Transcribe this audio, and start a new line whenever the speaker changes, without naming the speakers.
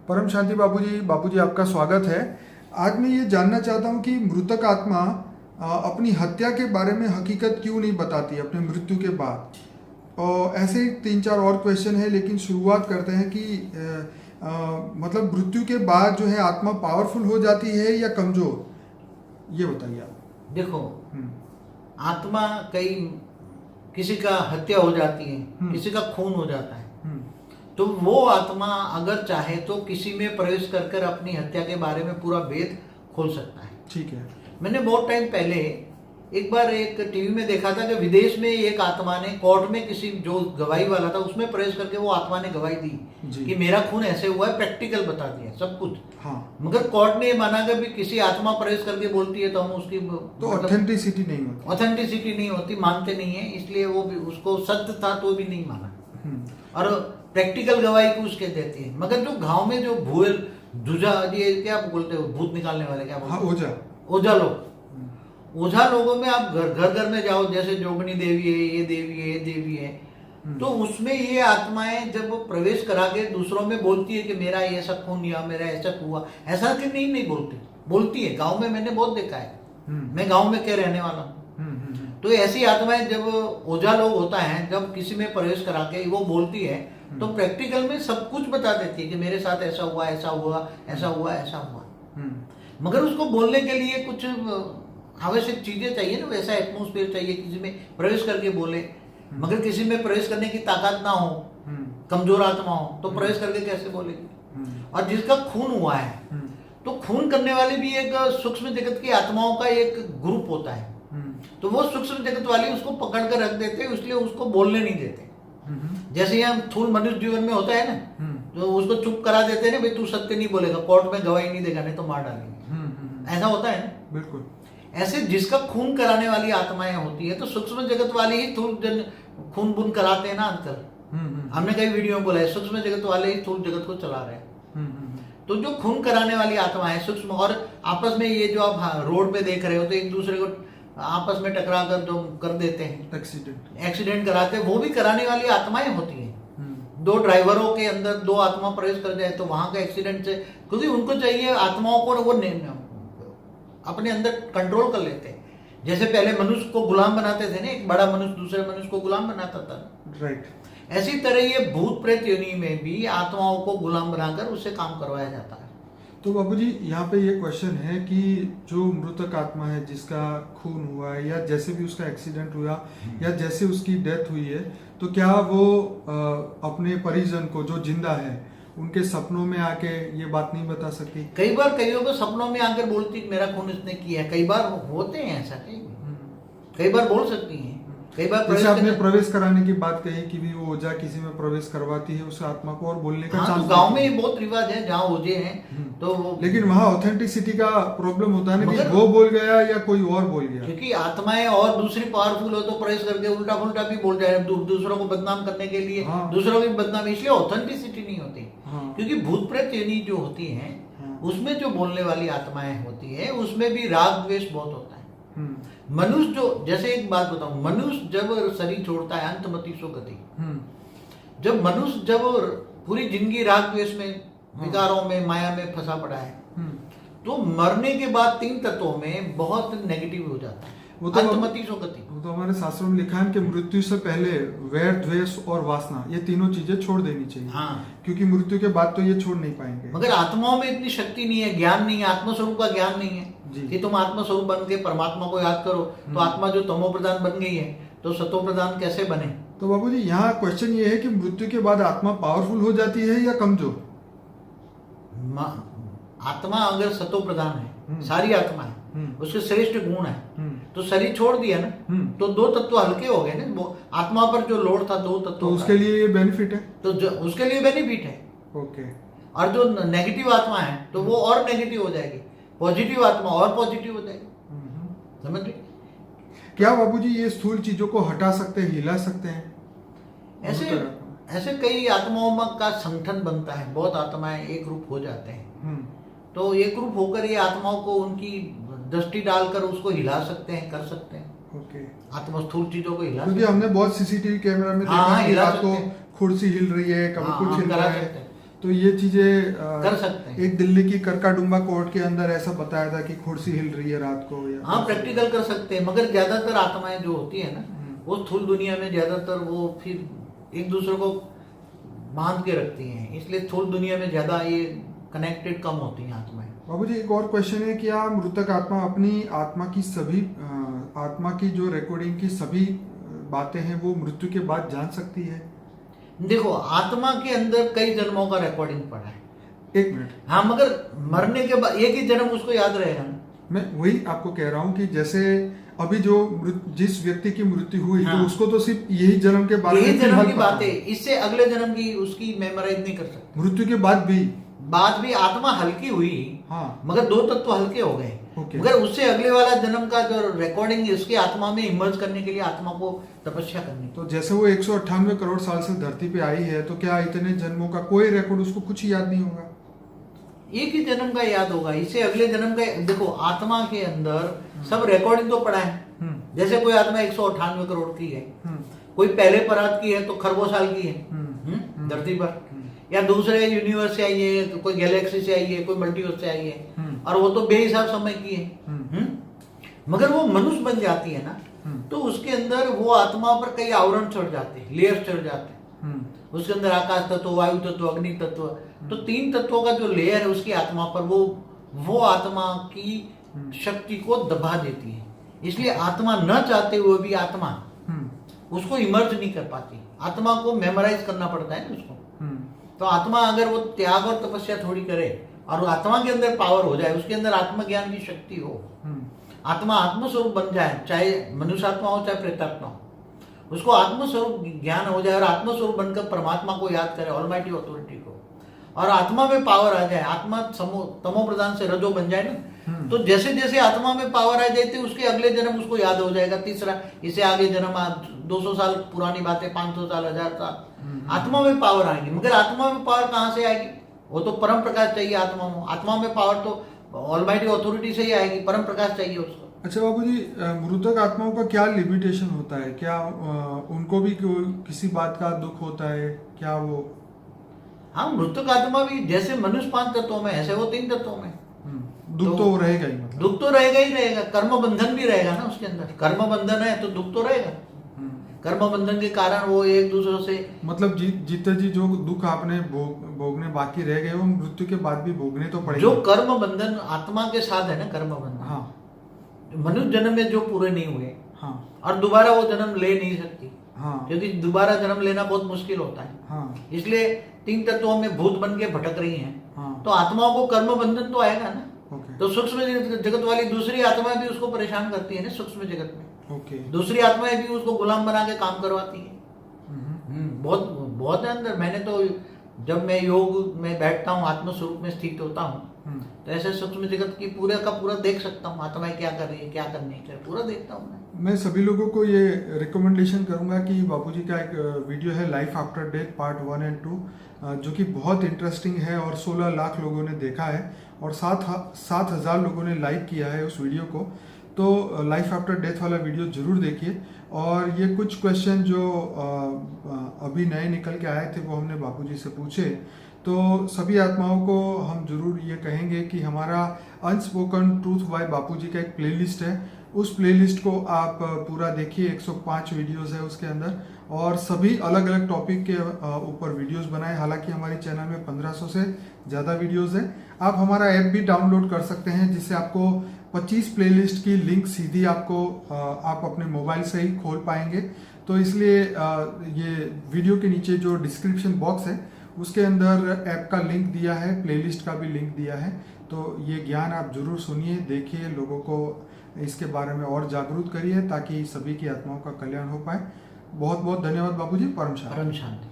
परम शांति बाबूजी आपका स्वागत है। आज मैं ये जानना चाहता हूँ कि मृतक आत्मा अपनी हत्या के बारे में हकीकत क्यों नहीं बताती अपने मृत्यु के बाद। और ऐसे ही 3-4 और क्वेश्चन है, लेकिन शुरुआत करते हैं कि मतलब मृत्यु के बाद जो है आत्मा पावरफुल हो जाती है या कमजोर, ये बताइए आप।
देखो, आत्मा किसी का हत्या हो जाती है, किसी का खून हो जाता है, तो वो आत्मा अगर चाहे तो किसी में प्रवेश कर कर अपनी हत्या के बारे में पूरा भेद खोल सकता है।
ठीक है।
मैंने बहुत टाइम पहले एक बार एक टीवी में देखा था कि विदेश में एक आत्मा ने कोर्ट में किसी जो गवाही वाला था उसमें प्रवेश करके वो आत्मा ने गवाही दी कि मेरा खून ऐसे हुआ है, प्रैक्टिकल बता दिया सब कुछ।
हाँ।
मगर कोर्ट ने ये माना कि भी किसी आत्मा प्रवेश करके बोलती है तो हम उसकी
तो ऑथेंटिसिटी नहीं होती।
ऑथेंटिसिटी नहीं होती, मानते नहीं है, इसलिए वो भी उसको सत्य था तो भी नहीं माना। और प्रैक्टिकल गवाही को उसके देती है। मगर जो गांव में जो भूल जुजा, ये क्या बोलते हो, भूत निकालने वाले क्या बोलते हैं?
ओझा।
ओझा लोग। ओझा लोगों में आप घर में जाओ, जैसे जोगनी देवी है, ये देवी है, ये देवी है, तो उसमें ये आत्माएं जब प्रवेश करा के दूसरों में बोलती है कि मेरा ऐसा खून या मेरा ऐसा हुआ, ऐसा कि नहीं बोलती है। गांव में मैंने बहुत देखा है, मैं गांव में क्या रहने वाला हूँ। तो ऐसी आत्माएं जब ओझा लोग होता है, जब किसी में प्रवेश करा के वो बोलती है तो प्रैक्टिकल में सब कुछ बता देती है कि मेरे साथ ऐसा हुआ, ऐसा हुआ, ऐसा हुआ, ऐसा हुआ। मगर उसको बोलने के लिए कुछ आवश्यक चीजें चाहिए ना, वैसा एटमोस्फेयर चाहिए, किसी में प्रवेश करके बोले। मगर किसी में प्रवेश करने की ताकत ना हो, कमजोर आत्मा हो, तो प्रवेश करके कैसे बोलेगी? और जिसका खून हुआ है, तो खून करने वाली भी एक सूक्ष्म जगत की आत्माओं का एक ग्रुप होता है, तो वो सूक्ष्म जगत वाली उसको पकड़ कर रख देते हैं, इसलिए उसको बोलने नहीं देते। जैसे हम थूल मनुष्य जीवन में होता है ना, तो उसको चुप करा देते हैं ना, भाई तू सत्य नहीं बोलेगा, कोर्ट में गवाही नहीं देगा, नहीं तो मार डालेंगे, ऐसा होता है ना।
बिल्कुल।
ऐसे जिसका खून कराने वाली आत्माएं होती है, तो सूक्ष्म जगत वाले ही थूल खून बुन कराते हैं ना अंतर। हमने कई वीडियो में बोला है, सूक्ष्म जगत वाले ही थूल जगत को चला रहे हैं। तो जो खून कराने वाली आत्मा है सूक्ष्म, और आपस में ये जो आप रोड पे देख रहे हो, तो एक दूसरे को आपस में टकरा कर जो कर देते हैं, एक्सीडेंट कराते हैं, वो भी कराने वाली आत्माएं होती हैं। दो ड्राइवरों के अंदर दो आत्मा प्रवेश कर जाए तो वहां का एक्सीडेंट से, क्योंकि उनको चाहिए आत्माओं को वो अपने अंदर कंट्रोल कर लेते हैं। जैसे पहले मनुष्य को गुलाम बनाते थे ना, एक बड़ा मनुष्य दूसरे मनुष्य को गुलाम बनाता था,
राइट।
ऐसी तरह ये भूत प्रेत योनि में भी आत्माओं को गुलाम बनाकर उससे काम करवाया जाता है।
तो बाबूजी यहाँ पे ये क्वेश्चन है कि जो मृतक आत्मा है, जिसका खून हुआ है या जैसे भी उसका एक्सीडेंट हुआ या जैसे उसकी डेथ हुई है, तो क्या वो अपने परिजन को जो जिंदा है उनके सपनों में आके ये बात नहीं बता सकती?
कई बार कईयों को सपनों में आकर बोलती मेरा खून इसने किया है, कई बार होते हैं ऐसा, कई बार बोल सकती हैं, कई बार
जैसे आपने प्रवेश कराने की बात कही कि भी वो ओझा किसी में प्रवेश करवाती है उस आत्मा को, और बोलने का चांस।
तो गांव में ये बहुत रिवाज है जहाँ ओझे हैं, तो
लेकिन वहाँ ऑथेंटिसिटी का प्रॉब्लम होता है ना, कि वो बोल गया या कोई और बोल गया।
क्योंकि आत्माएं और दूसरी पावरफुल हो तो प्रवेश करके उल्टा फुल्टा भी बोल जाए, दूसरों को बदनाम करने के लिए। दूसरों की बदनाम, इसलिए ऑथेंटिसिटी नहीं होती। क्योंकि भूत प्रेत योनि जो होती है उसमें जो बोलने वाली आत्माएं होती है, उसमें भी राग द्वेष बहुत होता है। मनुष्य जो, जैसे एक बात बताऊं, मनुष्य जब शरीर छोड़ता है अंतमति सो गति, जब मनुष्य जब पूरी जिंदगी राग द्वेष में, विकारों में, माया में फंसा पड़ा है, तो मरने के बाद 3 तत्वों में बहुत नेगेटिव हो जाता है,
वो तो
अंतमति सो गति।
वो तो हमारे शास्त्रों में लिखा है कि मृत्यु से पहले वैर, द्वेष और वासना, ये तीनों चीजें छोड़ देनी चाहिए। क्योंकि मृत्यु के बाद तो ये छोड़ नहीं पाएंगे।
मगर आत्माओं में इतनी शक्ति नहीं है, ज्ञान नहीं है, आत्मस्वरूप का ज्ञान नहीं है कि तुम आत्मस्वरूप बन के परमात्मा को याद करो। तो आत्मा जो तमो प्रधान बन गई है, तो सतो प्रधान कैसे बने?
तो बाबूजी यहाँ क्वेश्चन ये है कि मृत्यु के बाद आत्मा पावरफुल हो जाती है या कमजोर?
आत्मा अगर सतो प्रधान है, सारी आत्मा है, उसके श्रेष्ठ गुण है, तो शरीर छोड़ दिया ना, तो 2 तत्व हल्के हो गए ना, आत्मा पर जो लोड था 2 तत्व,
तो उसके लिए ये बेनिफिट है,
तो उसके लिए बेनिफिट है।
ओके।
और जो नेगेटिव आत्मा है तो वो और नेगेटिव हो जाएगी, पॉजिटिव आत्मा और पॉजिटिव हो जाएगी। समझ रहे?
क्या बाबूजी ये स्थूल चीजों को हटा सकते हैं, हिला सकते हैं?
ऐसे कई आत्माओं का संगठन बनता है, बहुत आत्माएं एक रूप हो जाते हैं, तो एक रूप होकर ये आत्माओं को उनकी दृष्टि डालकर उसको हिला सकते हैं, कर सकते हैं।
ओके।
आत्मा स्थूल चीजों को हिला,
क्योंकि हमने बहुत सीसीटीवी कैमरा में देखा कि रात को कुर्सी हिल रही है, कभी कुछ हिल रहा है, तो ये चीजें
कर सकते हैं।
एक दिल्ली की करकाडुम्बा कोर्ट के अंदर ऐसा बताया था कि कुर्सी हिल रही है रात को, या
हाँ, प्रैक्टिकल कर सकते हैं, मगर ज्यादातर आत्माएं जो होती है ना, वो स्थूल दुनिया में ज्यादातर वो फिर एक दूसरे को बांध के रखती हैं, इसलिए स्थूल दुनिया में ज्यादा ये कनेक्टेड कम होती हैं आत्माएं।
बाबूजी एक और क्वेश्चन है, क्या मृतक आत्मा अपनी आत्मा की जो रिकॉर्डिंग की सभी बातें हैं वो मृत्यु के बाद जान सकती है?
देखो, आत्मा के अंदर कई जन्मों का रिकॉर्डिंग पड़ा है।
एक मिनट,
हाँ, मगर मरने के बाद एक ही जन्म उसको याद रहेगा ना।
मैं वही आपको कह रहा हूँ कि जैसे अभी जो जिस व्यक्ति की मृत्यु हुई
हाँ।
तो उसको तो सिर्फ यही जन्म के बारे में
यही जन्म
फिलहाल
की
पता
बात है, इससे अगले जन्म की उसकी मेमोराइज नहीं कर सकते।
मृत्यु के बाद भी
आत्मा हल्की हुई,
हाँ,
मगर दो तत्व हल्के हो गए,
ओके।
मगर उससे अगले वाला जन्म का जो रिकॉर्डिंग इसकी आत्मा में इमर्ज करने के लिए आत्मा को तपस्या करनी।
तो जैसे वो 198 करोड़ साल से धरती पे आई है, तो क्या इतने जन्मों का कोई रिकॉर्ड उसको कुछ ही याद नहीं होगा?
एक ही जन्म का याद होगा, इससे अगले जन्म का। देखो, आत्मा के अंदर सब रिकॉर्डिंग तो पड़ा है। जैसे कोई आत्मा 198 करोड़ की है, कोई पहले परात की है तो खरबों साल की है धरती पर, या दूसरे यूनिवर्स से आई है, तो कोई गैलेक्सी से आई है, कोई मल्टीवर्स से आई है, और वो तो बेहिसाब समय की है। मगर वो मनुष्य बन जाती है ना, तो उसके अंदर वो आत्मा पर कई आवरण चढ़ जाते हैं, लेयर्स चढ़ जाते हैं। उसके अंदर आकाश तत्व, वायु तत्व, अग्नि तत्व, तो 3 तत्वों का जो लेयर है उसकी आत्मा पर, वो आत्मा की शक्ति को दबा देती है। इसलिए आत्मा न चाहते हुए भी आत्मा उसको इमर्ज नहीं कर पाती। आत्मा को मेमोराइज करना पड़ता है ना उसको। तो आत्मा अगर वो त्याग और तपस्या थोड़ी करे और आत्मा के अंदर पावर हो जाए, उसके अंदर आत्मज्ञान की शक्ति हो, आत्मा आत्मस्वरूप बन जाए, चाहे मनुष्य आत्मा हो चाहे प्रेतात्मा हो, उसको आत्मस्वरूप ज्ञान हो जाए और आत्मस्वरूप बनकर परमात्मा को याद करे, ऑलमाइटी अथॉरिटी को, और आत्मा में पावर आ जाए, आत्मा तमो प्रधान से रजो बन जाए ना, तो जैसे जैसे आत्मा में पावर आ जाती है उसके अगले जन्म उसको याद हो जाएगा। तीसरा, इसे आगे जन्म 200 साल पुरानी बातें, 500 साल, 1000 साल, आत्मा में पावर आएगी। मगर आत्मा में पावर कहाँ से आएगी? वो तो परम प्रकाश चाहिए आत्मा में। आत्मा में पावर तो ऑलमाइटी अथॉरिटी से ही आएगी, परम प्रकाश चाहिए उसको।
अच्छा बाबूजी, मृतक आत्माओं का क्या लिमिटेशन होता है? क्या उनको भी किसी बात का दुख होता है? क्या वो?
हाँ, मृतक आत्मा भी जैसे मनुष्य 5 तत्वों में, ऐसे वो 3 तत्वों में।
दुख तो रहेगा ही, मतलब
दुख तो रहेगा ही रहेगा। कर्म बंधन भी रहेगा ना उसके अंदर। कर्म बंधन है तो दुख तो रहेगा। कर्म बंधन के कारण वो एक दूसरे से, मतलब
जीते जी जो दुख आपने भोगने बाकी रह गए वो मृत्यु के बाद भी भोगने तो पड़ेगा।
जो कर्म बंधन आत्मा के साथ है ना, कर्म बंधन,
हाँ,
मनुष्य जन्म में जो पूरे नहीं हुए,
हाँ,
और दोबारा वो जन्म ले नहीं सकती,
हाँ,
क्योंकि दोबारा जन्म लेना बहुत मुश्किल होता है।
हाँ,
इसलिए 3 तत्वों में भूत बन के भटक रही हैं।
हाँ,
तो आत्माओं को कर्म बंधन तो आएगा ना।
ओके।
तो सूक्ष्म जगत वाली दूसरी आत्माएं भी उसको परेशान करती है ना सूक्ष्म जगत में।
ओके।
दूसरी आत्माएं भी उसको गुलाम बना के काम करवाती है। बहुत बहुत है अंदर। मैंने तो जब मैं योग में बैठता हूँ, आत्मस्वरूप में स्थित होता हूँ, तो ऐसे सूक्ष्म जगत की पूरा का पूरा देख सकता हूँ, आत्माएं क्या कर रही है, क्या करनी है, पूरा देखता हूँ
मैं सभी लोगों को ये रिकमेंडेशन करूंगा कि बापूजी का एक वीडियो है लाइफ आफ्टर डेथ पार्ट 1 और 2, जो कि बहुत इंटरेस्टिंग है और 16 लाख लोगों ने देखा है और 7,000 लोगों ने लाइक किया है उस वीडियो को। तो लाइफ आफ्टर डेथ वाला वीडियो जरूर देखिए। और ये कुछ क्वेश्चन जो अभी नए निकल के आए थे वो हमने बापूजी से पूछे, तो सभी आत्माओं को हम जरूर ये कहेंगे कि हमारा अनस्पोकन ट्रूथ बाय बापूजी का एक प्लेलिस्ट है, उस प्लेलिस्ट को आप पूरा देखिए। 105 वीडियोस है उसके अंदर और सभी अलग अलग टॉपिक के ऊपर वीडियोस बनाए। हालांकि हमारे चैनल में 1500 से ज़्यादा वीडियोस है। आप हमारा ऐप भी डाउनलोड कर सकते हैं जिससे आपको 25 प्लेलिस्ट की लिंक सीधी आपको आप अपने मोबाइल से ही खोल पाएंगे। तो इसलिए ये वीडियो के नीचे जो डिस्क्रिप्शन बॉक्स है उसके अंदर ऐप का लिंक दिया है, प्लेलिस्ट का भी लिंक दिया है। तो ये ज्ञान आप जरूर सुनिए, देखिए, लोगों को इसके बारे में और जागरूक करिए ताकि सभी की आत्माओं का कल्याण हो पाए। बहुत बहुत धन्यवाद बापूजी। परम शांति।
परम शांति।